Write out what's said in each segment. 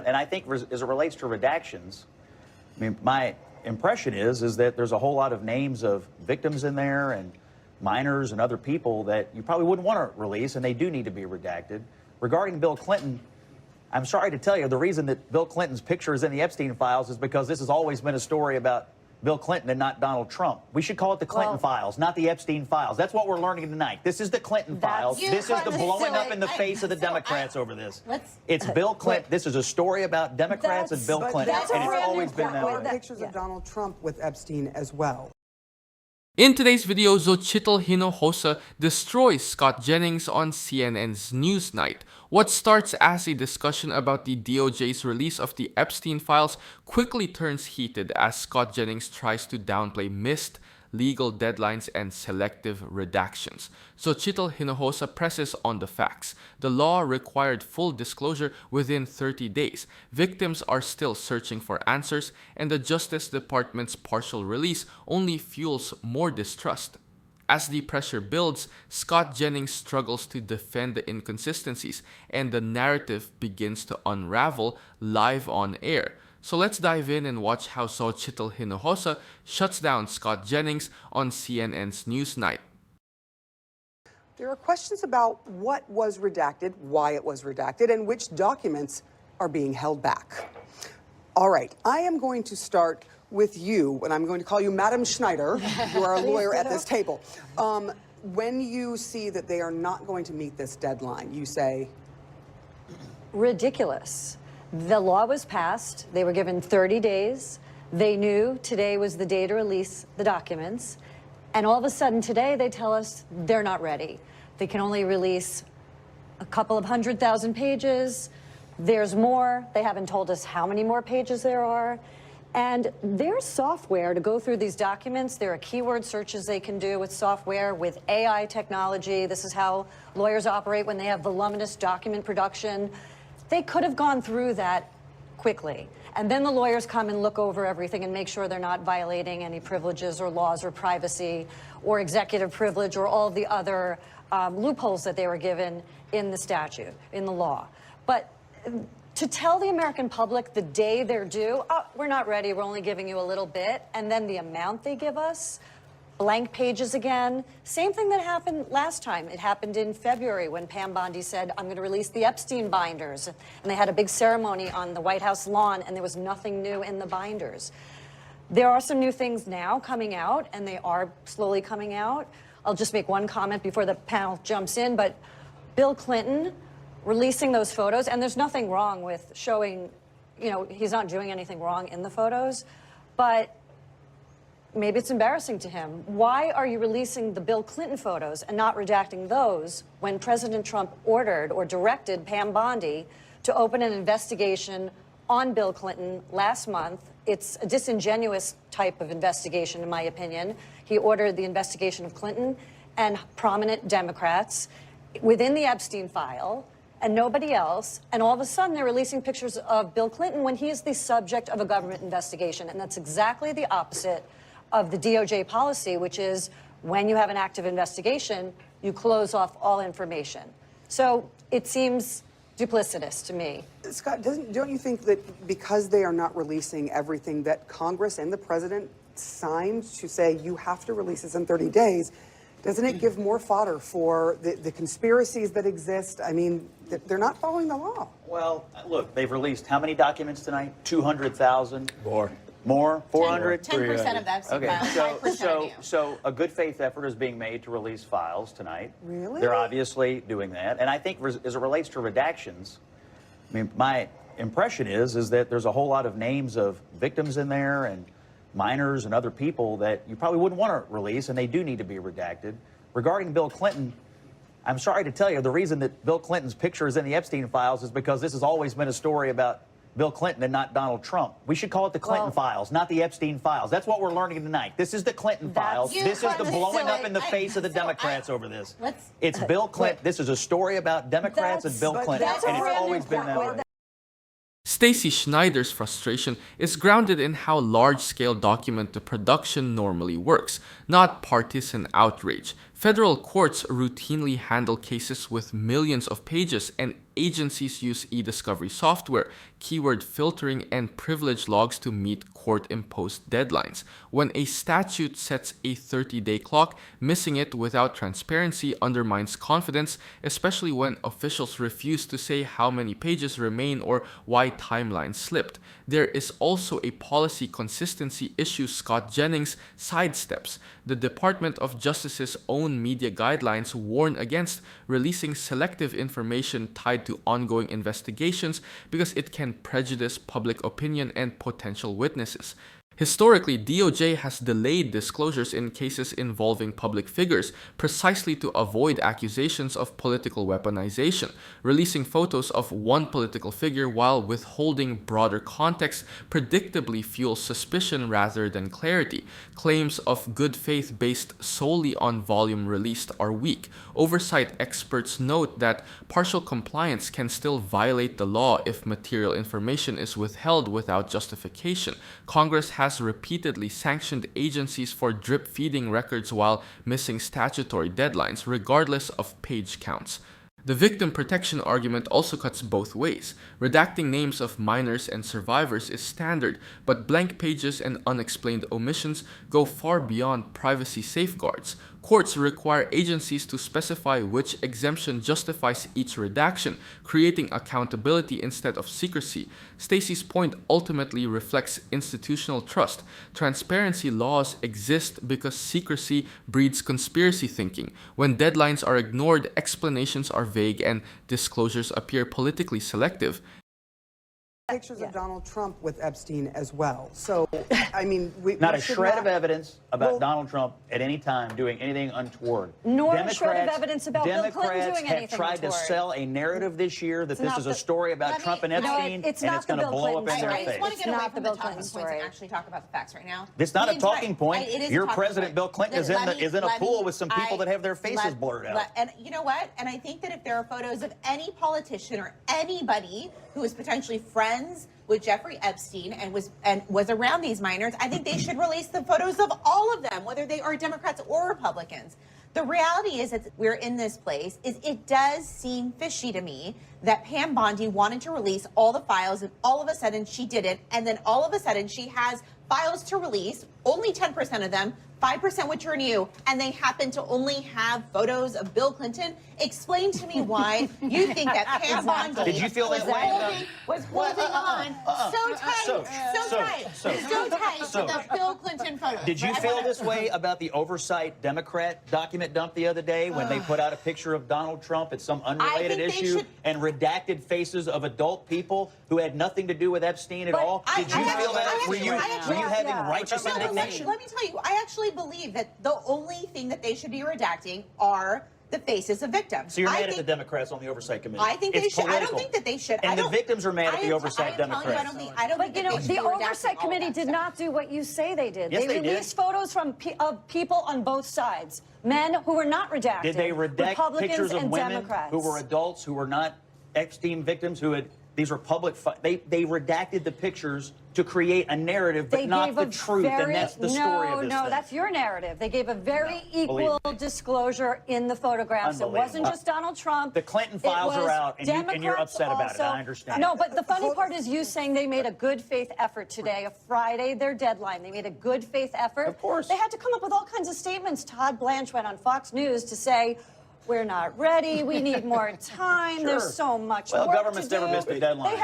And I think as it relates to redactions, I mean, my impression is that there's a whole lot of names of victims in there and minors and other people that you probably wouldn't want to release, and they do need to be redacted. Regarding Bill Clinton, I'm sorry to tell you, the reason that Bill Clinton's picture is in the Epstein files is because this has always been a story about Bill Clinton and not Donald Trump. We should call it the Clinton files, not the Epstein files. That's what we're learning tonight. This is the Clinton files. This is the blowing up in the face of the Democrats over this. It's Bill Clinton. This is a story about Democrats and Bill Clinton, and it's always been that way. Pictures of Donald Trump with Epstein as well. In today's video, Xochitl Hinojosa destroys Scott Jennings on CNN's Newsnight. What starts as a discussion about the DOJ's release of the Epstein files quickly turns heated as Scott Jennings tries to downplay missed legal deadlines and selective redactions. Xochitl Hinojosa presses on the facts. The law required full disclosure within 30 days. Victims are still searching for answers, and the Justice Department's partial release only fuels more distrust. As the pressure builds, Scott Jennings struggles to defend the inconsistencies, and the narrative begins to unravel live on air. So let's dive in and watch how Xochitl Hinojosa shuts down Scott Jennings on CNN's Newsnight. There are questions about what was redacted, why it was redacted, and which documents are being held back. All right, I am going to start with you, and I'm going to call you Madam Schneider. You are a lawyer at this table. When you see that they are not going to meet this deadline, you say? Ridiculous. The law was passed. They were given 30 days. They knew today was the day to release the documents. And all of a sudden today they tell us they're not ready. They can only release a couple of 100,000 pages. There's more. They haven't told us how many more pages there are. And there's software to go through these documents. There are keyword searches they can do with software, with AI technology. This is how lawyers operate when they have voluminous document production. They could have gone through that quickly. And then the lawyers come and look over everything and make sure they're not violating any privileges or laws or privacy or executive privilege or all the other loopholes that they were given in the statute, in the law. But to tell the American public the day they're due, oh, we're not ready, we're only giving you a little bit, and then the amount they give us, blank pages again. Same thing that happened last time. It happened in February when Pam Bondi said, I'm going to release the Epstein binders. And they had a big ceremony on the White House lawn, and there was nothing new in the binders. There are some new things now coming out, and they are slowly coming out. I'll just make one comment before the panel jumps in, but Bill Clinton releasing those photos, and there's nothing wrong with showing, you know, he's not doing anything wrong in the photos, but maybe it's embarrassing to him. Why are you releasing the Bill Clinton photos and not redacting those when President Trump ordered or directed Pam Bondi to open an investigation on Bill Clinton last month? It's a disingenuous type of investigation, in my opinion. He ordered the investigation of Clinton and prominent Democrats within the Epstein file and nobody else, and all of a sudden they're releasing pictures of Bill Clinton when he is the subject of a government investigation, and that's exactly the opposite of the DOJ policy, which is when you have an active investigation, you close off all information. So it seems duplicitous to me. Scott, don't you think that because they are not releasing everything that Congress and the president signed to say you have to release this in 30 days, doesn't it give more fodder for the conspiracies that exist? I mean, they're not following the law. Well, look, they've released how many documents tonight? 200,000? More. More? 400? 10% of that. Okay, so a good faith effort is being made to release files tonight. Really? They're obviously doing that. And I think as it relates to redactions, I mean, my impression is that there's a whole lot of names of victims in there and minors and other people that you probably wouldn't want to release, and they do need to be redacted. Regarding Bill Clinton, I'm sorry to tell you, the reason that Bill Clinton's picture is in the Epstein files is because this has always been a story about Bill Clinton and not Donald Trump. We should call it the Clinton files, not the Epstein files. That's what we're learning tonight. This is the Clinton files. This is the blowing up in the face of the Democrats over this. It's Bill Clinton. This is a story about Democrats and Bill Clinton, and it's always been that way. Stacey Schneider's frustration is grounded in how large-scale document production normally works, not partisan outrage. Federal courts routinely handle cases with millions of pages and agencies use e-discovery software, keyword filtering, and privilege logs to meet court-imposed deadlines. When a statute sets a 30-day clock, missing it without transparency undermines confidence, especially when officials refuse to say how many pages remain or why timelines slipped. There is also a policy consistency issue Scott Jennings sidesteps. The Department of Justice's own media guidelines warn against releasing selective information tied to ongoing investigations because it can prejudice public opinion and potential witnesses. Historically, DOJ has delayed disclosures in cases involving public figures precisely to avoid accusations of political weaponization. Releasing photos of one political figure while withholding broader context predictably fuels suspicion rather than clarity. Claims of good faith based solely on volume released are weak. Oversight experts note that partial compliance can still violate the law if material information is withheld without justification. Congress has repeatedly sanctioned agencies for drip-feeding records while missing statutory deadlines, regardless of page counts. The victim protection argument also cuts both ways. Redacting names of minors and survivors is standard, but blank pages and unexplained omissions go far beyond privacy safeguards. Courts require agencies to specify which exemption justifies each redaction, creating accountability instead of secrecy. Stacy's point ultimately reflects institutional trust. Transparency laws exist because secrecy breeds conspiracy thinking. When deadlines are ignored, explanations are vague, and disclosures appear politically selective. Pictures of Donald Trump with Epstein as well. So, I mean, not a shred of evidence about Donald Trump at any time doing anything untoward. Nor a shred of evidence about Bill Clinton doing anything Democrats have tried untoward. to sell a narrative this year that this is a story about Trump and Epstein, and it's going to blow up in their face. I just want to get away not from the the Bill talking Clinton points story. and actually talk about the facts right now. It's not a Ian's talking right. point. It is a Your talking president, point. Bill Clinton, is in a pool with some people that have their faces blurred out. And you know what? And I think that if there are photos of any politician or anybody who is potentially friends with Jeffrey Epstein and was around these minors, I think they should release the photos of all of them, whether they are Democrats or Republicans. The reality is that we're in this place. It does seem fishy to me that Pam Bondi wanted to release all the files, and all of a sudden she didn't, and then all of a sudden she has files to release, only 10% of them, 5% which are new, and they happen to only have photos of Bill Clinton. Explain to me why you think that Pam Bondi Did you feel that way was holding on so tight to the Bill Clinton photos. Did you feel this way about the oversight Democrat document dump the other day when they put out a picture of Donald Trump at some unrelated issue and redacted faces of adult people who had nothing to do with Epstein at all? Did you feel that? Were you having righteous indignation? Let me tell you, I actually believe that the only thing that they should be redacting are the faces of victims. So you're mad at the Democrats on the Oversight Committee? I think they should. I don't think that they should. And the victims are mad at the Oversight Democrats. I don't think But you know, the Oversight Committee did not do what you say they did. Yes, they released photos of people on both sides, men who were not redacted. Did they redact Republicans pictures of and women Democrats. who were adults who were not Epstein victims who had? These were public. They redacted the pictures to create a narrative, but not the truth, and that's the story of this No, thing. that's your narrative. They gave a very equal disclosure in the photographs. It wasn't just Donald Trump. The Clinton files are out, and you're upset about it. I understand. No, but the funny part is you saying they made a good faith effort today, a Friday, their deadline. They made a good faith effort. Of course. They had to come up with all kinds of statements. Todd Blanche went on Fox News to say, we're not ready. We need more time. Sure. There's so much Well, work government's to do. never missed a deadline.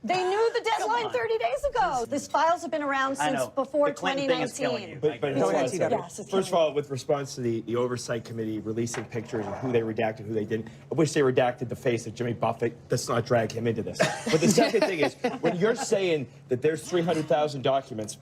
They knew the deadline 30 days ago. These files have been around since before the Clinton thing is killing you. 2019. But hold on a second. Yes, it's First of all, with response to the Oversight Committee releasing pictures of who they redacted, who they didn't, I wish they redacted the face of Jimmy Buffett. Let's not drag him into this. But the second thing is, when you're saying that there's 300,000 documents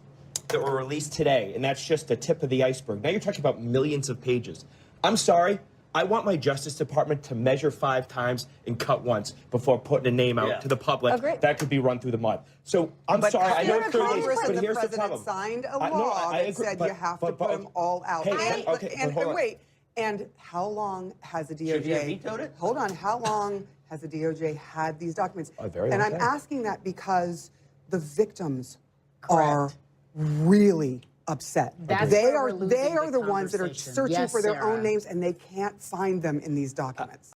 that were released today, and that's just the tip of the iceberg, now you're talking about millions of pages. I'm sorry. I want my Justice Department to measure 5 times and cut once before putting a name out to the public that could be run through the mud. So I'm sorry, I know 30 days, but here's the problem. Signed a law that said you have to put them all out. Hey, and wait, and how long has the DOJ? Should he have vetoed it? Hold on, how long has the DOJ had these documents? A very and long I'm time. asking that because the victims are really upset. That's they where are we're losing the the ones that are conversation. searching Yes, for their Sarah. own names and they can't find them in these documents.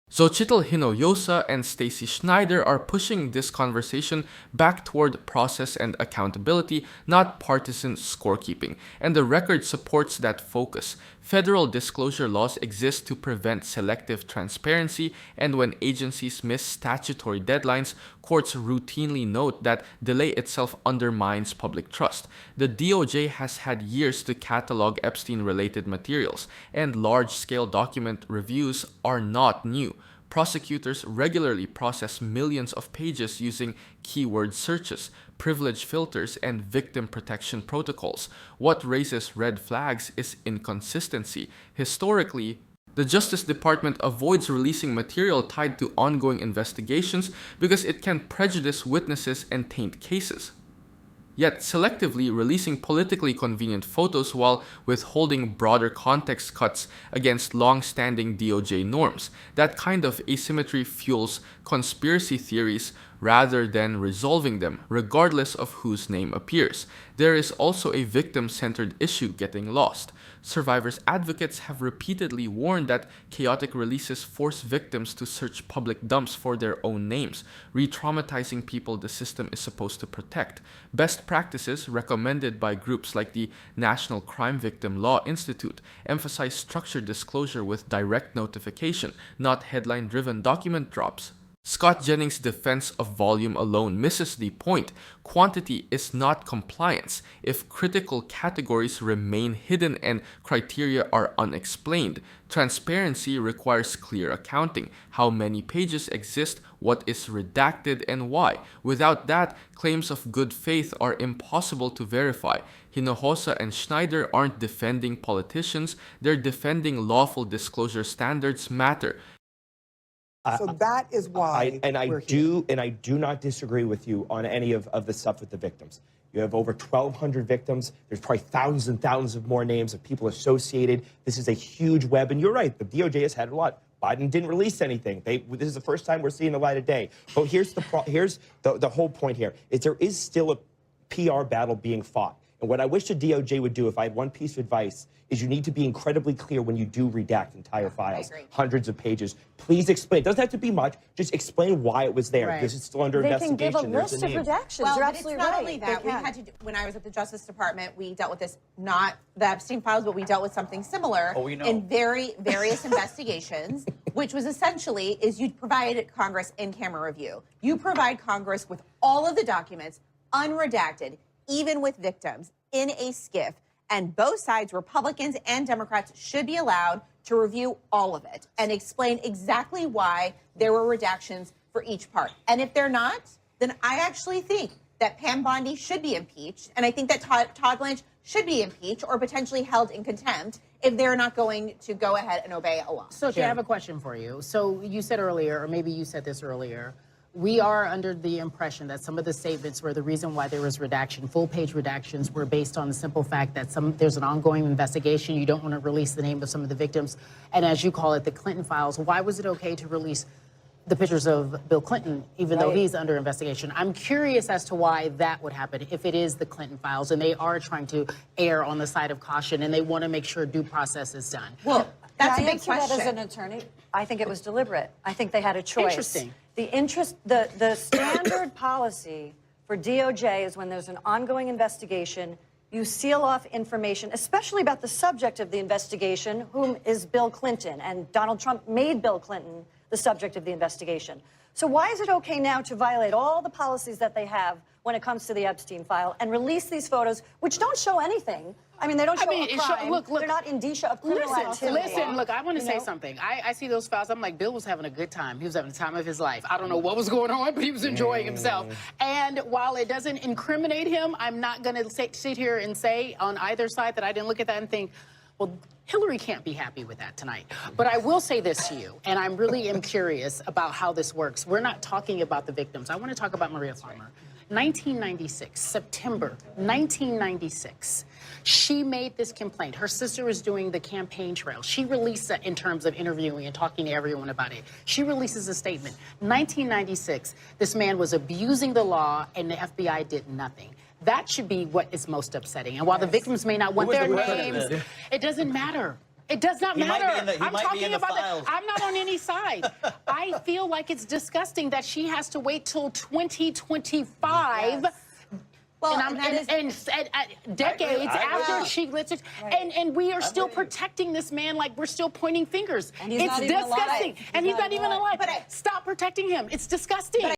Xochitl Hinojosa and Stacy Schneider are pushing this conversation back toward process and accountability, not partisan scorekeeping, and the record supports that focus. Federal disclosure laws exist to prevent selective transparency, and when agencies miss statutory deadlines, courts routinely note that delay itself undermines public trust. The DOJ has had years to catalog Epstein-related materials, and large-scale document reviews are not new. Prosecutors regularly process millions of pages using keyword searches, privilege filters, and victim protection protocols. What raises red flags is inconsistency. Historically, the Justice Department avoids releasing material tied to ongoing investigations because it can prejudice witnesses and taint cases. Yet selectively releasing politically convenient photos while withholding broader context cuts against long-standing DOJ norms. That kind of asymmetry fuels conspiracy theories rather than resolving them, regardless of whose name appears. There is also a victim-centered issue getting lost. Survivors' advocates have repeatedly warned that chaotic releases force victims to search public dumps for their own names, re-traumatizing people the system is supposed to protect. Best practices recommended by groups like the National Crime Victim Law Institute emphasize structured disclosure with direct notification, not headline-driven document drops. Scott Jennings' defense of volume alone misses the point. Quantity is not compliance. If critical categories remain hidden and criteria are unexplained, transparency requires clear accounting. How many pages exist, what is redacted, and why. Without that, claims of good faith are impossible to verify. Hinojosa and Schneider aren't defending politicians, they're defending lawful disclosure standards matter. So that is why we're here. I do not disagree with you on any of the stuff with the victims. You have over 1,200 victims. There's probably thousands and thousands of more names of people associated. This is a huge web, and you're right. The DOJ has had a lot. Biden didn't release anything. This is the first time we're seeing the light of day. But here's the whole point here: is there is still a PR battle being fought. And what I wish the DOJ would do, if I had one piece of advice, is you need to be incredibly clear when you do redact entire files, hundreds of pages. Please explain. It doesn't have to be much. Just explain why it was there. Because it's still under investigation. They can give a list of redactions. Well, You're but absolutely it's not right. only that. We had to. When I was at the Justice Department, we dealt with this, not the Epstein files, but we dealt with something similar in various investigations, which was essentially is you provide Congress in-camera review. You provide Congress with all of the documents, unredacted, even with victims, in a SCIF. And both sides, Republicans and Democrats, should be allowed to review all of it and explain exactly why there were redactions for each part. And if they're not, then I actually think that Pam Bondi should be impeached. And I think that Todd Blanche should be impeached or potentially held in contempt if they're not going to go ahead and obey a law. So, I have a question for you. So you said earlier, or maybe you said this earlier, we are under the impression that some of the statements were the reason why there was redaction, full-page redactions, were based on the simple fact that there's an ongoing investigation. You don't want to release the name of some of the victims. And as you call it, the Clinton files. Why was it okay to release the pictures of Bill Clinton, even though he's under investigation? I'm curious as to why that would happen if it is the Clinton files and they are trying to err on the side of caution and they want to make sure due process is done. Well, that's a big answer that question. as an attorney. I think it was deliberate. I think they had a choice. Interesting. The standard policy for DOJ is when there's an ongoing investigation, you seal off information, especially about the subject of the investigation, whom is Bill Clinton, and Donald Trump made Bill Clinton the subject of the investigation. So why is it okay now to violate all the policies that they have when it comes to the Epstein file and release these photos, which don't show anything? I mean, they don't show a crime. Look, they're not indicia of criminal activity. Listen, look, I want to say something. I see those files. I'm like, Bill was having a good time. He was having the time of his life. I don't know what was going on, but he was enjoying himself. And while it doesn't incriminate him, I'm not going to sit here and say on either side that I didn't look at that and think, well, Hillary can't be happy with that tonight. But I will say this to you, and I really am curious about how this works. We're not talking about the victims. I want to talk about Maria Farmer. 1996, September 1996, she made this complaint. Her sister was doing the campaign trail. She released it in terms of interviewing and talking to everyone about it. She releases a statement. 1996, this man was abusing the law and the FBI did nothing. That should be what is most upsetting. And while the victims may not want their names, it doesn't matter. It does not He might matter. be in the- he I'm might be talking in the about files. I'm not on any side. I feel like it's disgusting that she has to wait till 2025. Yes. Well, And, that is- decades I agree. after she lets it, and we are still protecting this man like we're still pointing fingers. And he's it's not even disgusting, alive. and he's not even alive. But Stop protecting him. It's disgusting.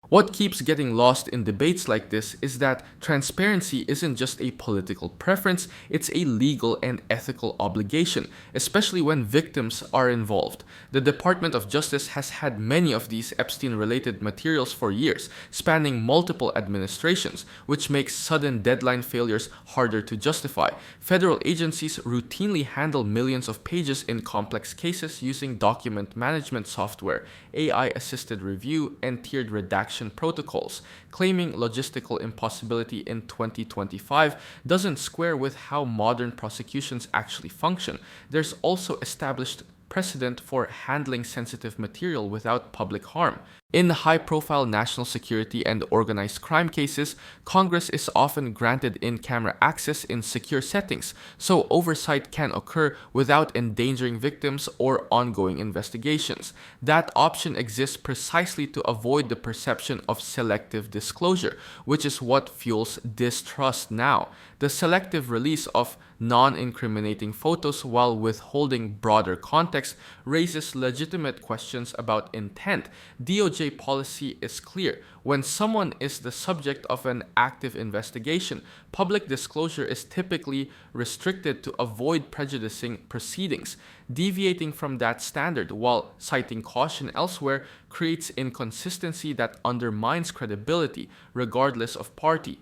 What keeps getting lost in debates like this is that transparency isn't just a political preference, it's a legal and ethical obligation, especially when victims are involved. The Department of Justice has had many of these Epstein-related materials for years, spanning multiple administrations, which makes sudden deadline failures harder to justify. Federal agencies routinely handle millions of pages in complex cases using document management software, AI-assisted review, and tiered redaction protocols. Claiming logistical impossibility in 2025 doesn't square with how modern prosecutions actually function. There's also established precedent for handling sensitive material without public harm. In high-profile national security and organized crime cases, Congress is often granted in-camera access in secure settings, so oversight can occur without endangering victims or ongoing investigations. That option exists precisely to avoid the perception of selective disclosure, which is what fuels distrust now. The selective release of non-incriminating photos while withholding broader context raises legitimate questions about intent. DOJ policy is clear. When someone is the subject of an active investigation, public disclosure is typically restricted to avoid prejudicing proceedings. Deviating from that standard while citing caution elsewhere creates inconsistency that undermines credibility, regardless of party.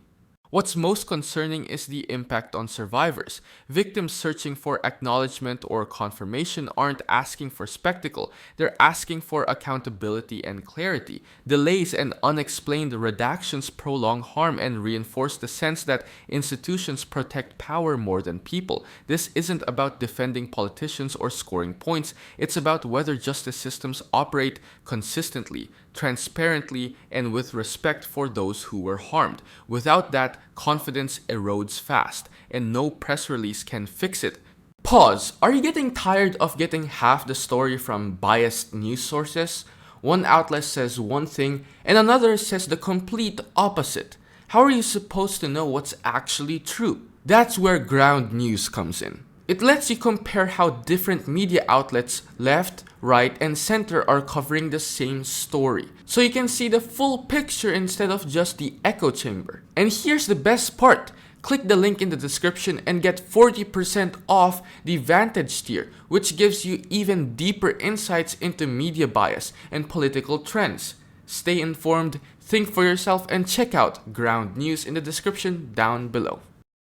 What's most concerning is the impact on survivors. Victims searching for acknowledgement or confirmation aren't asking for spectacle, they're asking for accountability and clarity. Delays and unexplained redactions prolong harm and reinforce the sense that institutions protect power more than people. This isn't about defending politicians or scoring points, it's about whether justice systems operate consistently, transparently, and with respect for those who were harmed. Without that, confidence erodes fast, and no press release can fix it. Pause. Are you getting tired of getting half the story from biased news sources? One outlet says one thing, and another says the complete opposite. How are you supposed to know what's actually true? That's where ground news comes in. It lets you compare how different media outlets, left, right, and center are covering the same story. So you can see the full picture instead of just the echo chamber. And here's the best part. Click the link in the description and get 40% off the Vantage tier, which gives you even deeper insights into media bias and political trends. Stay informed, think for yourself, and check out Ground News in the description down below.